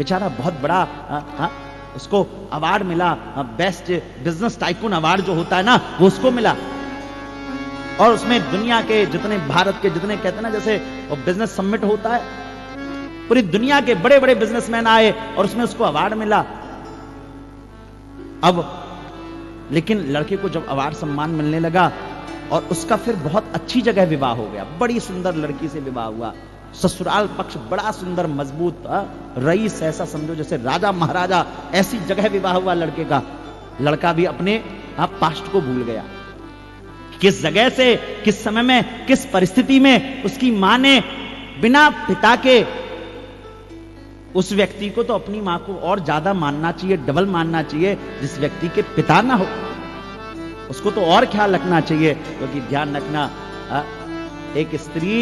बेचारा बहुत बड़ा उसको अवार्ड मिला, बेस्ट बिजनेस टाइकून अवार्ड जो होता है ना, वो उसको मिला। और उसमें दुनिया के जितने, भारत के जितने कहते हैं ना, जैसे बिजनेस समिट होता है, पूरी दुनिया के बड़े बड़े बिजनेसमैन आए और उसमें उसको अवार्ड मिला। अब लेकिन लड़के को जब अवार्ड सम्मान मिलने लगा और उसका फिर बहुत अच्छी जगह विवाह हो गया, बड़ी सुंदर लड़की से विवाह हुआ, ससुराल पक्ष बड़ा सुंदर मजबूत, रईस, ऐसा समझो जैसे राजा महाराजा, ऐसी जगह विवाह हुआ लड़के का। लड़का भी अपने पास्ट को भूल गया, किस जगह से, किस समय में, किस परिस्थिति में उसकी मां ने बिना पिता के, उस व्यक्ति को तो अपनी मां को और ज्यादा मानना चाहिए, डबल मानना चाहिए, जिस व्यक्ति के पिता ना हो उसको तो और ख्याल रखना चाहिए। क्योंकि ध्यान रखना, एक स्त्री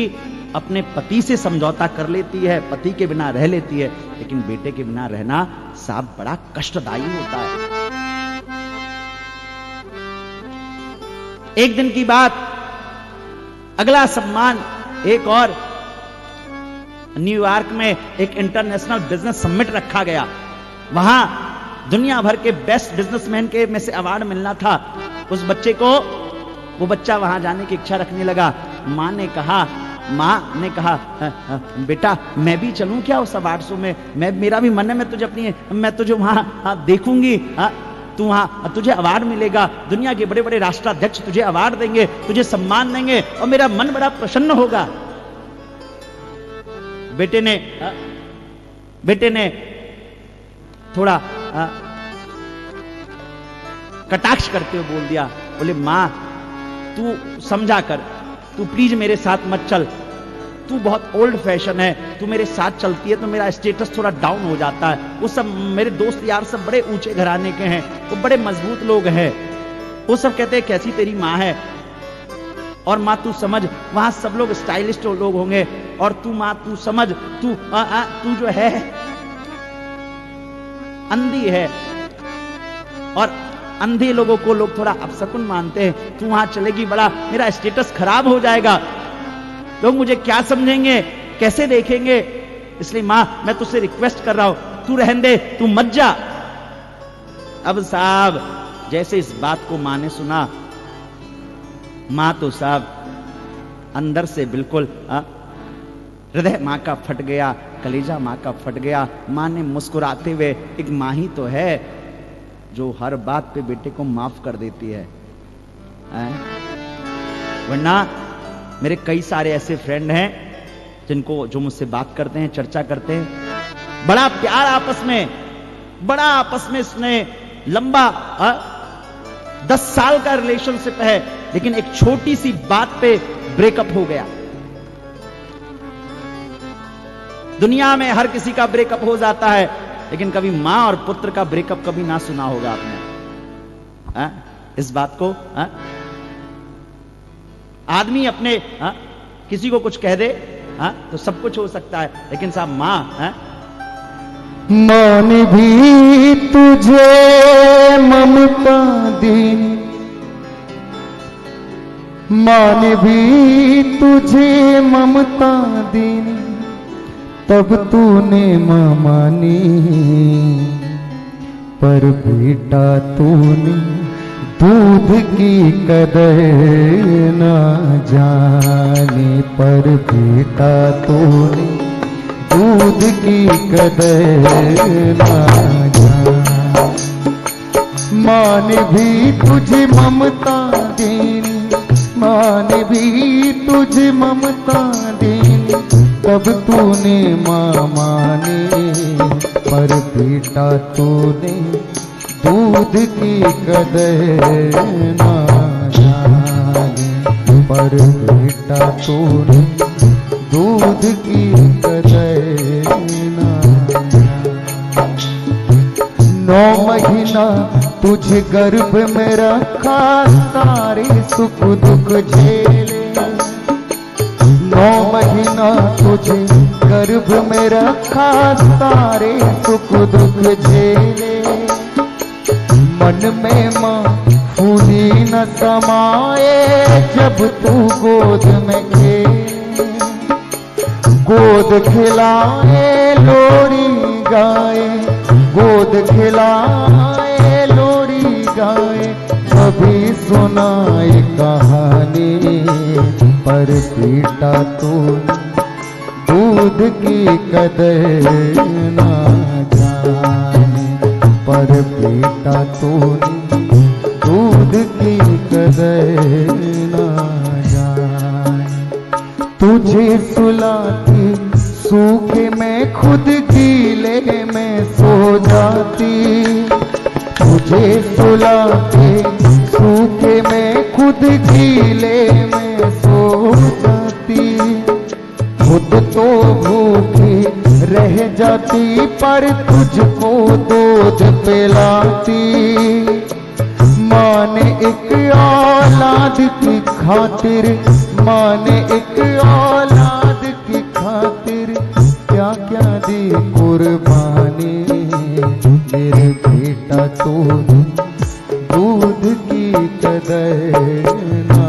अपने पति से समझौता कर लेती है, पति के बिना रह लेती है, लेकिन बेटे के बिना रहना साहब बड़ा कष्टदायी होता है। एक दिन की बात, अगला सम्मान एक और, न्यूयॉर्क में एक इंटरनेशनल बिजनेस समिट रखा गया। वहां दुनिया भर के बेस्ट बिजनेसमैन के में से अवार्ड मिलना था। उस बच्चे को, वो बच्चा वहां जाने की इच्छा रखने लगा। मां ने कहा, बेटा मैं भी चलूं क्या उस अवार्ड शो में, मेरा भी मन है, मैं तुझे वहां देखूंगी, तू वहां, तुझे अवार्ड मिलेगा, दुनिया के बड़े बड़े राष्ट्राध्यक्ष तुझे अवार्ड देंगे, तुझे सम्मान देंगे और मेरा मन बड़ा प्रसन्न होगा। बेटे ने थोड़ा कटाक्ष करते हुए बोल दिया, बोले मां तू समझा कर, तू प्लीज मेरे साथ मत चल, तू बहुत ओल्ड फैशन है, तू मेरे साथ चलती है तो मेरा स्टेटस थोड़ा डाउन हो जाता है। वो सब मेरे दोस्त यार सब बड़े ऊंचे घराने के हैं, वो बड़े मजबूत लोग हैं, वो सब कहते हैं कैसी तेरी मां है, और मां तू समझ वहां सब लोग स्टाइलिस्ट लोग होंगे, और तू मां तू समझ, तू जो है अंधी है, और अंधे लोगों को लोग थोड़ा अपशकुन मानते हैं, तू वहां चलेगी बड़ा मेरा स्टेटस खराब हो जाएगा, लोग मुझे क्या समझेंगे, कैसे देखेंगे, इसलिए मां मैं तुझसे रिक्वेस्ट कर रहा हूं, तू रहने दे, तू मत जा। अब साहब जैसे इस बात को मां ने सुना, मां तो साहब अंदर से बिल्कुल हृदय मां का फट गया, कलेजा मां का फट गया। मां ने मुस्कुराते हुए, एक मां ही तो है जो हर बात पे बेटे को माफ कर देती है, वरना मेरे कई सारे ऐसे फ्रेंड हैं जो मुझसे बात करते हैं, चर्चा करते हैं, बड़ा प्यार आपस में इसने लंबा 10 साल का रिलेशनशिप है, लेकिन एक छोटी सी बात पे ब्रेकअप हो गया। दुनिया में हर किसी का ब्रेकअप हो जाता है, लेकिन कभी मां और पुत्र का ब्रेकअप कभी ना सुना होगा आपने, इस बात को। आदमी अपने किसी को कुछ कह दे तो सब कुछ हो सकता है, लेकिन साहब मां ने भी तुझे ममता दी, मां ने भी तुझे ममता दी, तब तूने मां मानी, पर बेटा तूने दूध की कदर ना जाने, पर बेटा तूने दूध की कदर ना जाने। मां ने भी तुझे ममता देनी, मां ने भी तुझे ममता देनी, तब तूने मां मानी, पर बेटा तूने दूध की कदर ना जाने, पर बेटा तूने दूध की कदर ना जाने। 9 महीना तुझे गर्भ में रखा, सारे सुख दुख झेले, 9 महीना तुझे गर्भ में रखा, सारे सुख दुख झेले, मन में मां फूली न समाए, जब तू गोद में खेले, गोद खिलाए लोरी गाए, खिलाए लोरी गाए, कभी सुनाए कहानी, पर पीटा तूने दूध की कदर ना जाने, पर पीटा तूने दूध की कदर ना जाने। तुझे सुलाती सूखे में खुद गीले में सो जाती, तुझे सुलाती सूखे में खुद गीले में सो जाती। खुद तो भूखी रह जाती पर तुझको दूध पिलाती। माँ ने एक औलाद की खातिर, माँ ने एक औलाद की खातिर क्या क्या दी कुर्बानी। मेरे बेटा तो दूध की कदर ना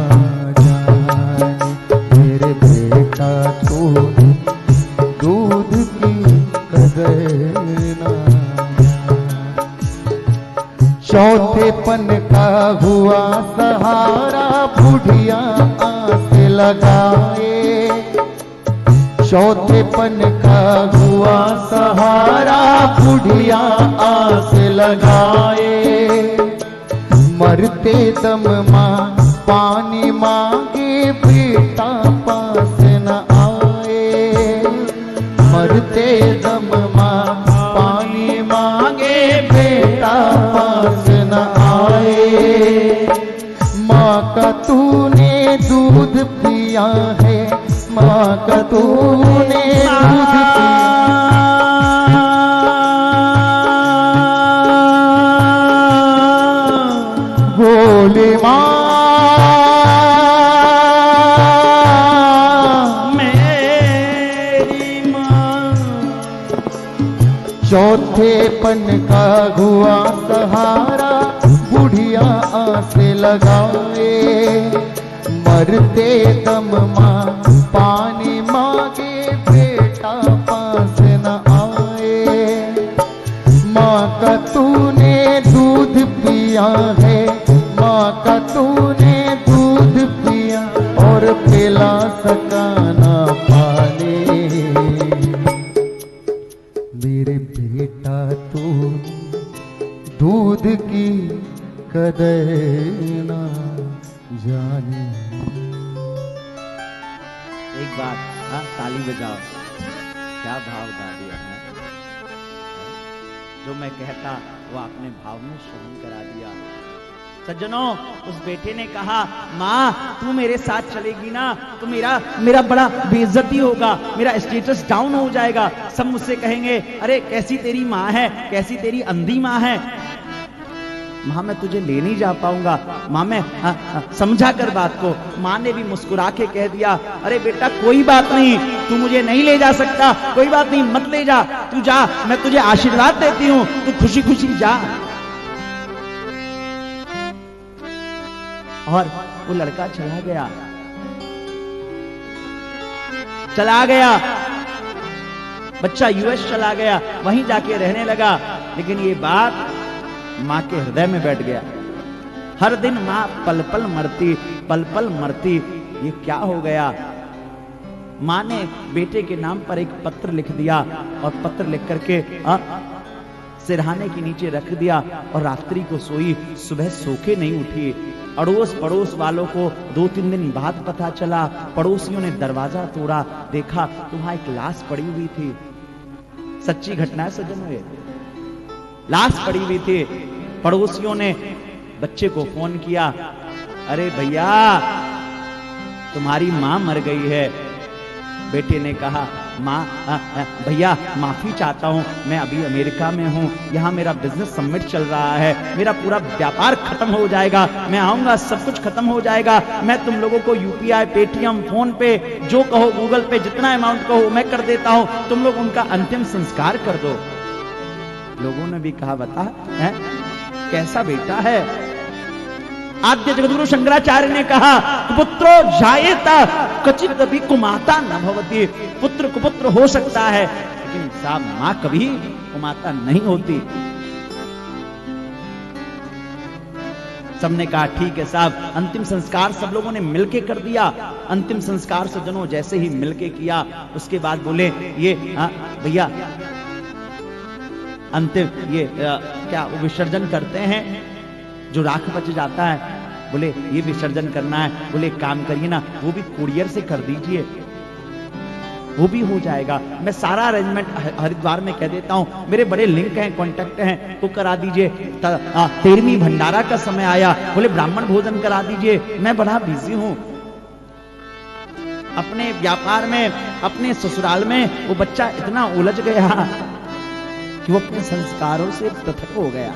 जाने, मेरे बेटा तो दूध की कदर ना जाने। चौथेपन का हुआ सहारा बुढ़िया आस लगाए, चौथेपन का हुआ सहारा बुढ़िया आस लगाए। मरते दम माँ पानी मांगे बेटा पास न आए, मरते दम माँ पानी मांगे बेटा पास न आए। माँ का तूने दूध पिया है, माँ का तूने दूध पिया, बोले माँ मेरी माँ। चौथेपन का हुआ सहारा बुढ़िया आस लगाए। मरते दम माँ पानी मांगे बेटा पास न आए। माँ का तूने दूध पिया है, माँ का तूने दूध पिया और पिला सका ना पानी। मेरे बेटा तू दूध की कदर ना जाने। एक बात, हाँ ताली बजाओ, क्या भाव गा दिया है। जो मैं कहता वो आपने भाव में श्रवण करा दिया। सज्जनों, उस बेटे ने कहा माँ तू मेरे साथ चलेगी ना तो मेरा बड़ा बेइज्जती होगा, मेरा स्टेटस डाउन हो जाएगा। सब मुझसे कहेंगे अरे कैसी तेरी माँ है, कैसी तेरी अंधी माँ है। माँ मैं तुझे ले नहीं जा पाऊंगा, माँ मैं समझा कर बात को। माँ ने भी मुस्कुरा के कह दिया अरे बेटा कोई बात नहीं, तू मुझे नहीं ले जा सकता, कोई बात नहीं मत ले जा, तू जा, मैं तुझे आशीर्वाद देती हूँ, तू खुशी खुशी जा। और वो लड़का चला गया, बच्चा यूएस चला गया, वहीं जाके रहने लगा। लेकिन ये बात मां के हृदय में बैठ गया। हर दिन मां पल पल मरती। ये क्या हो गया। मां ने बेटे के नाम पर एक पत्र लिख दिया और पत्र लिख करके सिरहाने के नीचे रख दिया और रात्रि को सोई, सुबह सो के नहीं उठी। अड़ोस पड़ोस वालों को 2-3 दिन बाद पता चला। पड़ोसियों ने दरवाजा तोड़ा, देखा तो वहां एक लाश पड़ी हुई थी। सच्ची घटना है सज्जनों, ये लाश पड़ी हुई थी। पड़ोसियों ने बच्चे को फोन किया, अरे भैया तुम्हारी मां मर गई है। बेटे ने कहा मां भैया माफी चाहता हूं, मैं अभी अमेरिका में हूं, यहां मेरा बिजनेस समिट चल रहा है, मेरा पूरा व्यापार खत्म हो जाएगा, मैं आऊंगा सब कुछ खत्म हो जाएगा, मैं तुम लोगों को यूपीआई, पेटीएम, फोन पे जो कहो, गूगल पे जितना अमाउंट कहो मैं कर देता हूं, तुम लोग उनका अंतिम संस्कार कर दो। लोगों ने भी कहा बता है कैसा बेटा है। आद्य जगद्गुरु शंकराचार्य ने कहा पुत्रो जायेता कचित भी कुमाता न भवती। पुत्र कुपुत्र हो सकता है लेकिन साहब मां कभी कुमाता नहीं होती। सबने कहा ठीक है साहब। अंतिम संस्कार सब लोगों ने मिलके कर दिया। अंतिम संस्कार सज्जनों जैसे ही मिलके किया, उसके बाद बोले ये भैया अंतिम ये क्या वो विसर्जन करते हैं, जो राख बच जाता है, बोले ये विसर्जन करना है। बोले काम करिए ना, वो भी कुरियर से कर दीजिए, वो भी हो जाएगा। मैं सारा अरेंजमेंट हरिद्वार में कह देता हूं, मेरे बड़े लिंक हैं, कांटेक्ट हैं, वो करा दीजिए। 13वीं भंडारा का समय आया, बोले ब्राह्मण भोजन करा दीजिए। मैं बड़ा बिजी हूं अपने व्यापार में, अपने ससुराल में। वो बच्चा इतना उलझ गया कि वो अपने संस्कारों से पृथक हो गया।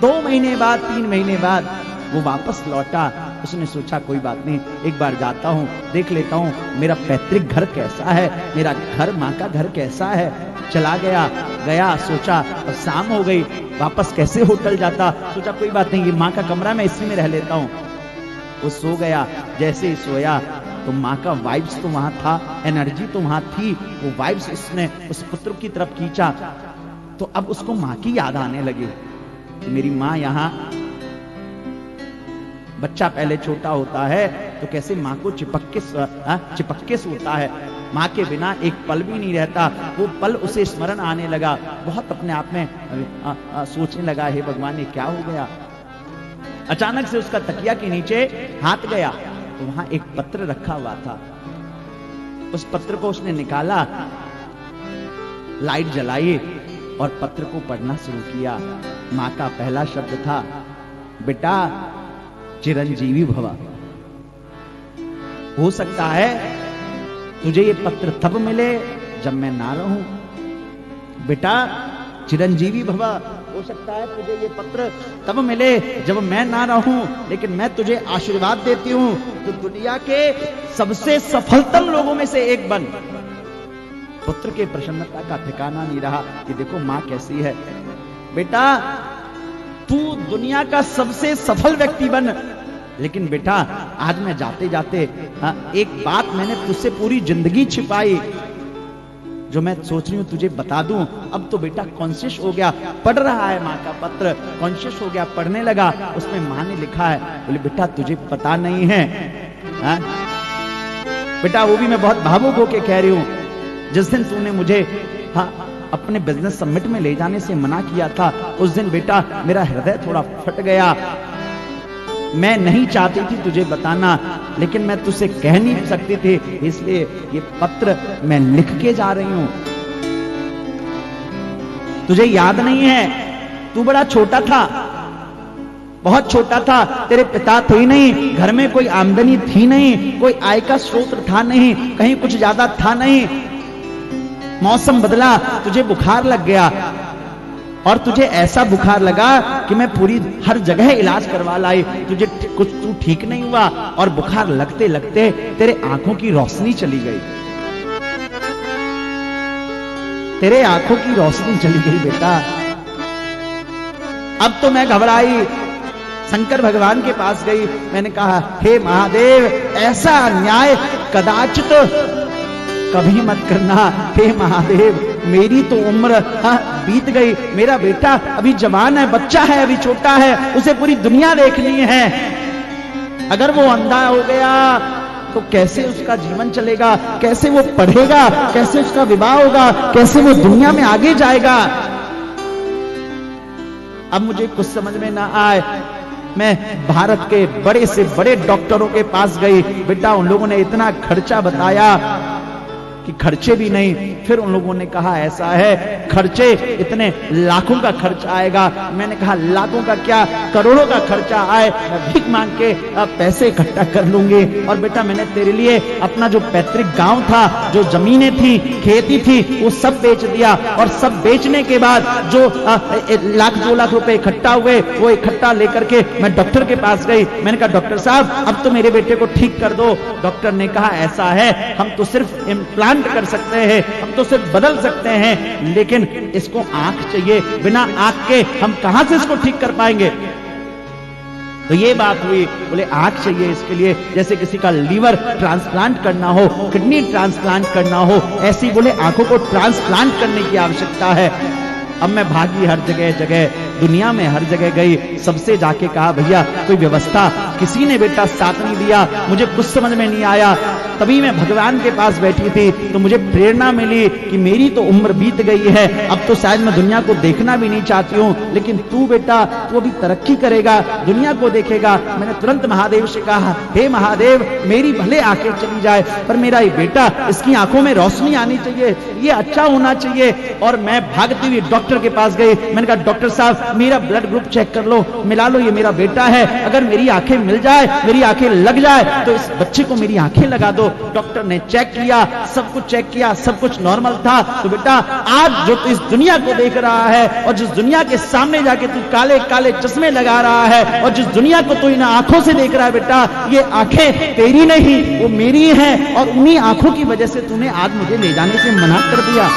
2 महीने बाद 3 महीने बाद वो वापस लौटा। उसने सोचा कोई बात नहीं, एक बार जाता हूं, देख लेता हूं मेरा पैतृक घर कैसा है, मेरा घर माँ का घर कैसा है। चला गया सोचा, और शाम हो गई, वापस कैसे होटल जाता। सोचा कोई बात नहीं, ये माँ का कमरा, मैं इसी में रह लेता हूं। वो सो गया। जैसे ही सोया तो माँ का वाइब्स तो वहां था, एनर्जी तो वहां थी। वो वाइब्स उसने उस पुत्र की तरफ खींचा, तो अब उसको माँ की याद आने लगी कि मेरी माँ यहाँ। बच्चा पहले छोटा होता है तो कैसे माँ को चिपक के सोता है, माँ के बिना एक पल भी नहीं रहता। वो पल उसे स्मरण आने लगा, बहुत अपने आप में सोचने लगा, हे भगवान ये क्या हो गया। अचानक से उसका तकिया के नीचे हाथ गया, तो वहां एक पत्र रखा हुआ था। उस पत्र को उसने निकाला, लाइट जलाई और पत्र को पढ़ना शुरू किया। माँ का पहला शब्द था, बेटा चिरंजीवी भवा। हो सकता है तुझे ये पत्र तब मिले जब मैं ना रहूं। बेटा चिरंजीवी भवा, हो सकता है तुझे ये पत्र तब मिले जब मैं ना रहूं, लेकिन मैं तुझे आशीर्वाद देती हूं, तो दुनिया के सबसे सफलतम लोगों में से एक बन। पुत्र के प्रसन्नता का ठिकाना नहीं रहा कि देखो मां कैसी है। बेटा तू दुनिया का सबसे सफल व्यक्ति बन। लेकिन बेटा आज मैं जाते जाते एक बात मैंने तुझसे पूरी जिंदगी छिपाई, जो मैं सोच रही हूं तुझे बता दूं। अब तो बेटा कॉन्शियस हो गया, पढ़ रहा है माँ का पत्र, कॉन्शियस हो गया, पढ़ने लगा। उसमें माँ ने लिखा है, बोले बेटा तुझे पता नहीं है बेटा, वो भी मैं बहुत भावुक होके कह रही हूं, जिस दिन तूने मुझे अपने बिजनेस समिट में ले जाने से मना किया था, उस दिन बेटा मेरा हृदय थोड़ा फट गया। मैं नहीं चाहती थी तुझे बताना, लेकिन मैं तुझसे कह नहीं सकती थी, इसलिए ये पत्र मैं लिख के जा रही हूं। तुझे याद नहीं है, तू बड़ा छोटा था, बहुत छोटा था, तेरे पिता थे नहीं, घर में कोई आमदनी थी नहीं, कोई आय का स्रोत था नहीं, कहीं कुछ ज्यादा था नहीं। मौसम बदला, तुझे बुखार लग गया, और तुझे ऐसा बुखार लगा कि मैं पूरी हर जगह इलाज करवा लाई, तुझे कुछ तू ठीक नहीं हुआ, और बुखार लगते लगते तेरे आंखों की रोशनी चली गई, तेरे आंखों की रोशनी चली गई बेटा। अब तो मैं घबराई, शंकर भगवान के पास गई, मैंने कहा हे महादेव, ऐसा अन्याय कदाचित कभी मत करना। हे महादेव, मेरी तो उम्र बीत गई, मेरा बेटा अभी जवान है, बच्चा है, अभी छोटा है, उसे पूरी दुनिया देखनी है। अगर वो अंधा हो गया तो कैसे उसका जीवन चलेगा, कैसे वो पढ़ेगा, कैसे उसका विवाह होगा, कैसे वो दुनिया में आगे जाएगा। अब मुझे कुछ समझ में ना आए, मैं भारत के बड़े से बड़े डॉक्टरों के पास गई। बेटा उन लोगों ने इतना खर्चा बताया कि खर्चे भी नहीं। फिर उन लोगों ने कहा ऐसा है, खर्चे इतने लाखों का खर्चा आएगा। मैंने कहा लाखों का क्या, करोड़ों का खर्चा आए, मैं भीख मांग के पैसे इकट्ठा कर लूंगी। और बेटा मैंने तेरे लिए अपना जो पैतृक गांव था, जो जमीनें थी, खेती थी, वो सब बेच दिया। और सब बेचने के बाद जो 1-2 लाख रुपए इकट्ठा हुए, वो इकट्ठा लेकर के मैं डॉक्टर के पास गई। मैंने कहा डॉक्टर साहब अब तो मेरे बेटे को ठीक कर दो। डॉक्टर ने कहा ऐसा है, हम तो सिर्फ इम्प्लांट कर सकते हैं, हम तो सिर्फ बदल सकते हैं, लेकिन इसको आंख चाहिए, बिना आंख के हम कहां से इसको ठीक कर पाएंगे। तो ये बात हुई, बोले आंख चाहिए इसके लिए, जैसे किसी का लीवर ट्रांसप्लांट करना हो, किडनी ट्रांसप्लांट करना हो, ऐसी बोले आंखों को ट्रांसप्लांट करने की आवश्यकता है। अब मैं भागी हर जगह जगह, दुनिया में हर जगह गई, सबसे जाके कहा भैया कोई व्यवस्था, किसी ने बेटा साथ नहीं दिया, मुझे कुछ समझ में नहीं आया। तभी मैं भगवान के पास बैठी थी तो मुझे प्रेरणा मिली कि मेरी तो उम्र बीत गई है, अब तो शायद मैं दुनिया को देखना भी नहीं चाहती हूँ, लेकिन तू बेटा तू अभी तरक्की करेगा, दुनिया को देखेगा। मैंने तुरंत महादेव से कहा, हे महादेव मेरी भले आंखें चली जाए पर मेरा ये बेटा, इसकी आंखों में रोशनी आनी चाहिए, ये अच्छा होना चाहिए। और मैं भागती हुई डॉक्टर के पास गई, मैंने कहा डॉक्टर साहब मेरा ब्लड ग्रुप चेक कर लो, मिला लो, ये मेरा बेटा है, अगर मेरी आंखें मिल जाए, मेरी आंखें लग जाए तो इस बच्चे को मेरी आंखें लगा दो। डॉक्टर ने चेक किया, सब कुछ चेक किया, सब कुछ नॉर्मल था। तो बेटा आज जो तू इस दुनिया को देख रहा है और जिस दुनिया के सामने जाके तू काले काले चश्मे लगा रहा है और जिस दुनिया को तू इन आंखों से देख रहा है बेटा, ये आंखें तेरी नहीं वो मेरी हैं, और उन्हीं आंखों की वजह से तूने आज मुझे ले जाने से मना कर दिया।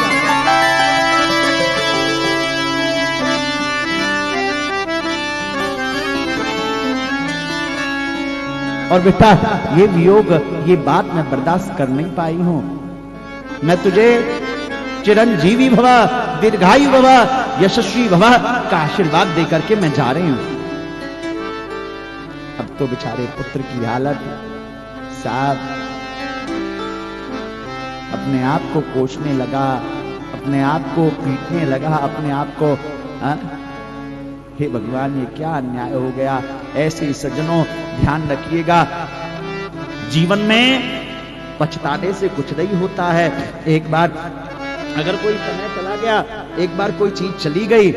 और बेटा ये वियोग, ये बात मैं बर्दाश्त कर नहीं पाई हूं, मैं तुझे चिरंजीवी भव, दीर्घायु भव, यशस्वी भव का आशीर्वाद देकर के मैं जा रही हूं। अब तो बेचारे पुत्र की हालत, साहब अपने आप को कोसने लगा, अपने आप को पीटने लगा, अपने आप को हे भगवान ये क्या अन्याय हो गया। ऐसे ही सज्जनों ध्यान रखिएगा, जीवन में पछताने से कुछ नहीं होता है। एक बार अगर कोई समय चला गया, एक बार कोई चीज चली गई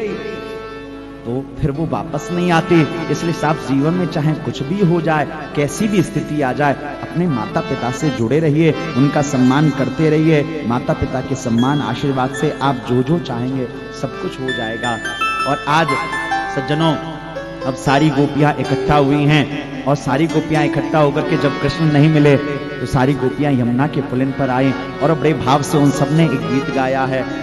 तो फिर वो वापस नहीं आती। इसलिए साहब जीवन में चाहे कुछ भी हो जाए, कैसी भी स्थिति आ जाए, अपने माता पिता से जुड़े रहिए, उनका सम्मान करते रहिए। माता पिता के सम्मान आशीर्वाद से आप जो जो चाहेंगे सब कुछ हो जाएगा। और आज सज्जनों अब सारी गोपियां इकट्ठा हुई हैं और सारी गोपियां इकट्ठा होकर के जब कृष्ण नहीं मिले तो सारी गोपियां यमुना के पुलिन पर आई और बड़े भाव से उन सबने एक गीत गाया है।